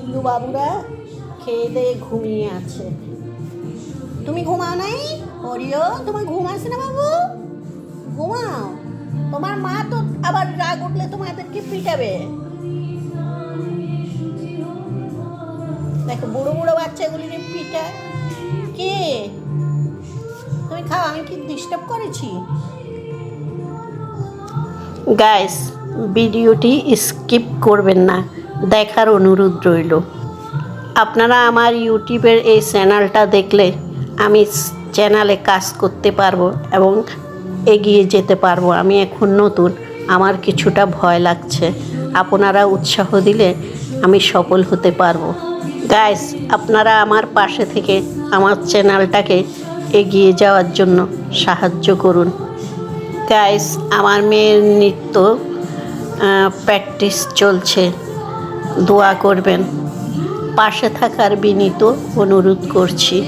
টিলু বাবুরা খেয়ে দিয়ে ঘুমিয়ে আছে। তুমি ঘুমাও নাই? হরিও তোমার ঘুম আসে না বাবু? ঘুমাও। তোমার মা তো আবার রাগ উঠলে তোমাদেরকে পিটাবে। দেখো বুড়ো বুড়ো বাচ্চাগুলিকে পিটায় কে? তুমি খাও, আমি কি ডিস্টার্ব করেছি? গাইস, ভিডিওটি স্কিপ করবেন না, দেখার অনুরোধ রইল। আপনারা আমার ইউটিউবের এই চ্যানেলটা দেখলে আমি চ্যানেলে কাজ করতে পারবো এবং এগিয়ে যেতে পারবো। আমি এখন নতুন, আমার কিছুটা ভয় লাগছে। আপনারা উৎসাহ দিলে আমি সফল হতে পারবো। গাইস, আপনারা আমার পাশে থেকে আমার চ্যানেলটাকে এগিয়ে যাওয়ার জন্য সাহায্য করুন। গাইস, আমার মেয়ের নৃত্য প্র্যাকটিস চলছে, দোয়া করবেন। পাশে থাকার বিনীত অনুরোধ করছি।